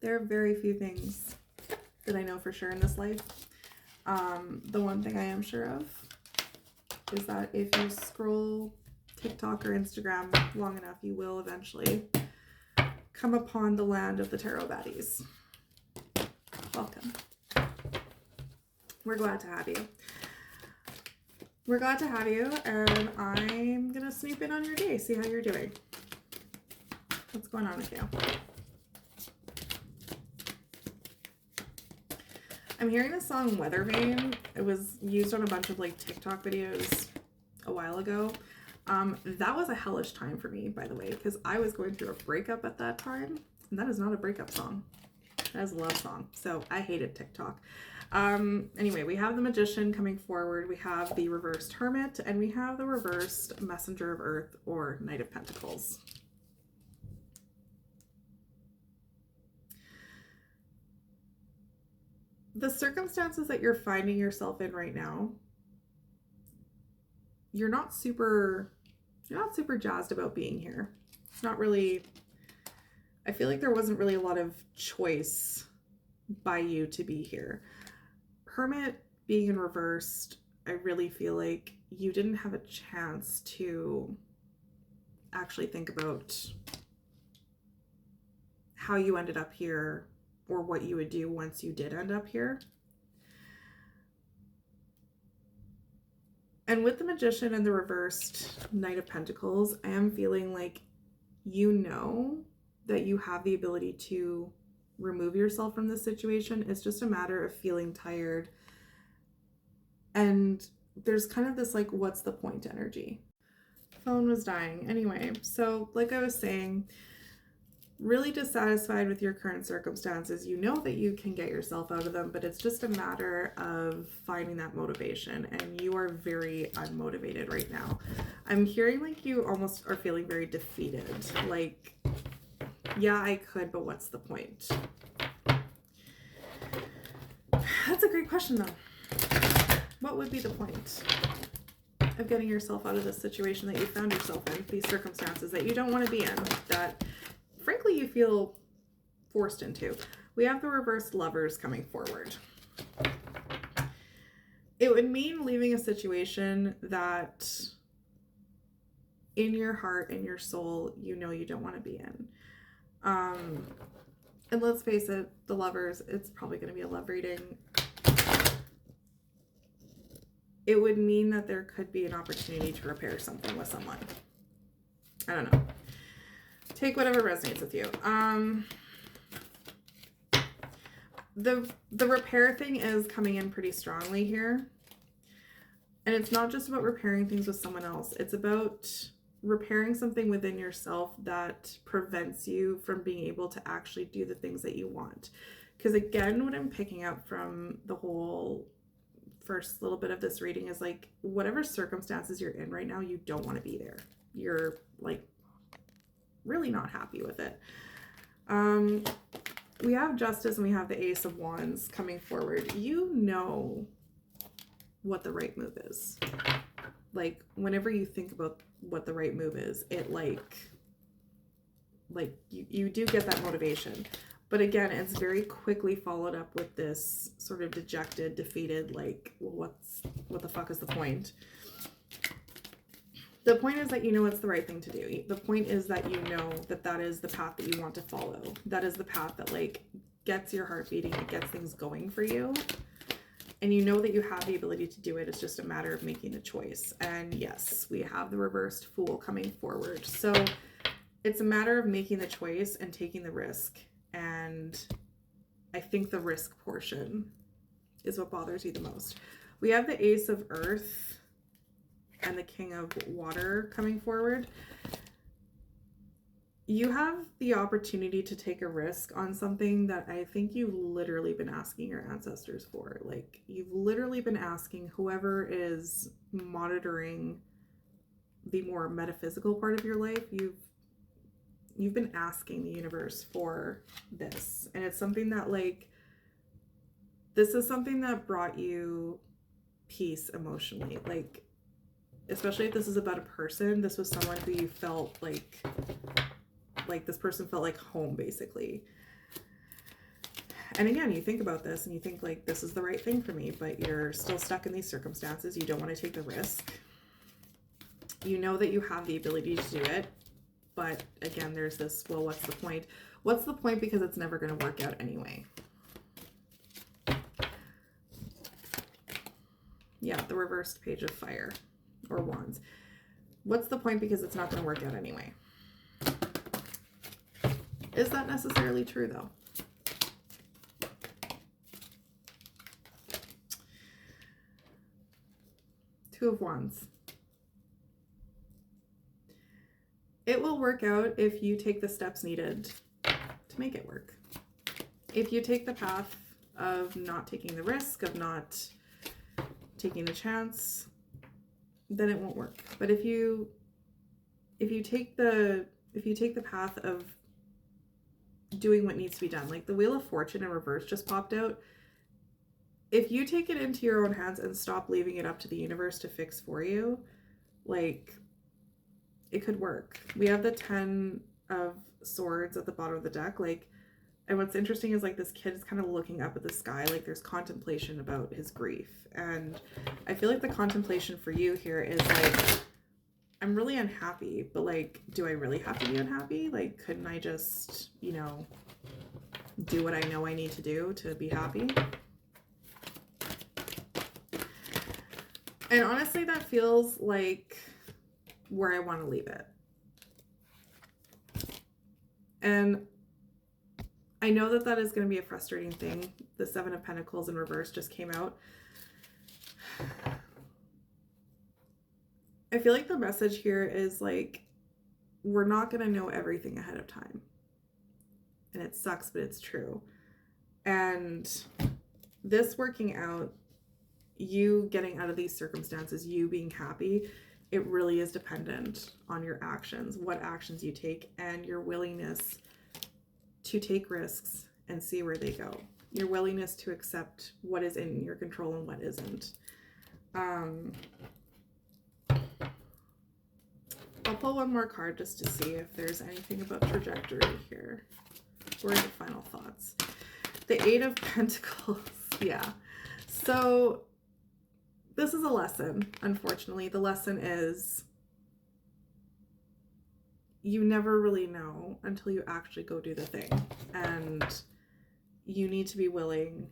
There are very few things that I know for sure in this life. The one thing I am sure of is that if you scroll TikTok or Instagram long enough, you will eventually come upon the land of the tarot baddies. Welcome. We're glad to have you. We're glad to have you, and I'm gonna snoop in on your day, see how you're doing. What's going on with you? I'm hearing the song Weather Vane. It was used on a bunch of like TikTok videos a while ago. That was a hellish time for me, by the way, because I was going through a breakup at that time, and that is not a breakup song. That is a love song. So I hated TikTok. Anyway, we have the Magician coming forward. We have the reversed Hermit, and we have the reversed Messenger of Earth or Knight of Pentacles. The circumstances that you're finding yourself in right now, you're not super jazzed about being here. It's not really, I feel like there wasn't really a lot of choice by you to be here. Hermit being in reversed, I really feel like you didn't have a chance to actually think about how you ended up here or what you would do once you did end up here. And with the Magician and the reversed Knight of Pentacles, I am feeling like you know that you have the ability to remove yourself from this situation. It's just a matter of feeling tired. And there's kind of this like, what's the point energy? Phone was dying. Anyway, so like I was saying, really dissatisfied with your current circumstances. You know that you can get yourself out of them, but it's just a matter of finding that motivation, and you are very unmotivated right now. I'm hearing like you almost are feeling very defeated. Like, yeah, I could, but what's the point? That's a great question though. What would be the point of getting yourself out of this situation that you found yourself in, these circumstances that you don't want to be in, that frankly you feel forced into? We have the reversed Lovers coming forward. It would mean leaving a situation that in your heart, in your soul, you know you don't want to be in. And let's face it, the Lovers, it's probably going to be a love reading. It would mean that there could be an opportunity to repair something with someone. I don't know. Take whatever resonates with you. The repair thing is coming in pretty strongly here. And it's not just about repairing things with someone else. It's about repairing something within yourself that prevents you from being able to actually do the things that you want. Because again, what I'm picking up from the whole first little bit of this reading is like, whatever circumstances you're in right now, you don't want to be there. You're like really not happy with it. We have Justice and we have the Ace of Wands coming forward. You know what the right move is. Like, whenever you think about what the right move is, it like you do get that motivation. But again, it's very quickly followed up with this sort of dejected, defeated, like, well, what the fuck is the point? The point is that you know it's the right thing to do. The point is that you know that that is the path that you want to follow. That is the path that like gets your heart beating, it gets things going for you. And you know that you have the ability to do it. It's just a matter of making the choice. And yes, we have the reversed Fool coming forward. So it's a matter of making the choice and taking the risk. And I think the risk portion is what bothers you the most. We have the Ace of Earth and the King of Water coming forward. You have the opportunity to take a risk on something that I think you've literally been asking your ancestors for. Like, you've literally been asking whoever is monitoring the more metaphysical part of your life, you've been asking the universe for this. And it's something that like, this is something that brought you peace emotionally. Like, especially if this is about a person, this was someone who you felt like this person felt like home, basically. And again, you think about this and you think like, this is the right thing for me, but you're still stuck in these circumstances. You don't want to take the risk. You know that you have the ability to do it. But again, there's this, well, what's the point? What's the point, because it's never going to work out anyway. Yeah, the reversed page of fire or wands. What's the point, because it's not going to work out anyway. Is that necessarily true though? Two of Wands. It will work out if you take the steps needed to make it work. If you take the path of not taking the risk, of not taking the chance, then it won't work. But if you take the path of doing what needs to be done, like the Wheel of Fortune in reverse just popped out. If you take it into your own hands and stop leaving it up to the universe to fix for you, like, it could work. We have the 10 of Swords at the bottom of the deck, like, and what's interesting is like this kid is kind of looking up at the sky, like there's contemplation about his grief. And I feel like the contemplation for you here is like, I'm really unhappy, but like, do I really have to be unhappy? Like, couldn't I just, you know, do what I know I need to do to be happy? And honestly, that feels like where I want to leave it. And I know that that is going to be a frustrating thing. The Seven of Pentacles in reverse just came out. I feel like the message here is like, we're not going to know everything ahead of time. And it sucks, but it's true. And this working out, you getting out of these circumstances, you being happy, it really is dependent on your actions, what actions you take, and your willingness to take risks and see where they go. Your willingness to accept what is in your control and what isn't. I'll pull one more card just to see if there's anything about trajectory here. Or the final thoughts. The Eight of Pentacles. Yeah. So this is a lesson, unfortunately. The lesson is you never really know until you actually go do the thing. And you need to be willing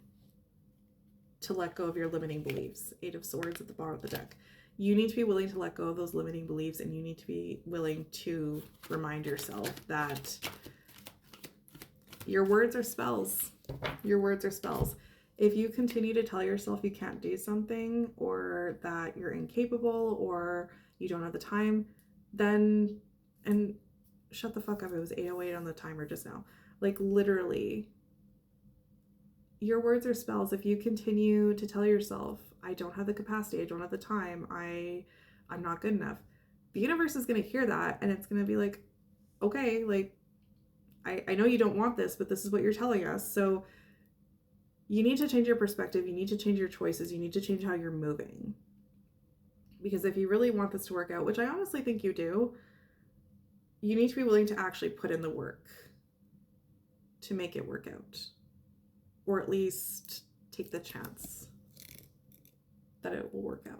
to let go of your limiting beliefs. Eight of Swords at the bottom of the deck. You need to be willing to let go of those limiting beliefs, and you need to be willing to remind yourself that your words are spells. Your words are spells. If you continue to tell yourself you can't do something, or that you're incapable, or you don't have the time, then, and shut the fuck up, it was 8:08 on the timer just now. Like, literally, your words are spells. If you continue to tell yourself, I don't have the capacity, I don't have the time, I'm not good enough, the universe is going to hear that, and it's going to be like, okay, like, I know you don't want this, but this is what you're telling us. So you need to change your perspective. You need to change your choices. You need to change how you're moving. Because if you really want this to work out, which I honestly think you do, you need to be willing to actually put in the work to make it work out. Or at least take the chance that it will work out.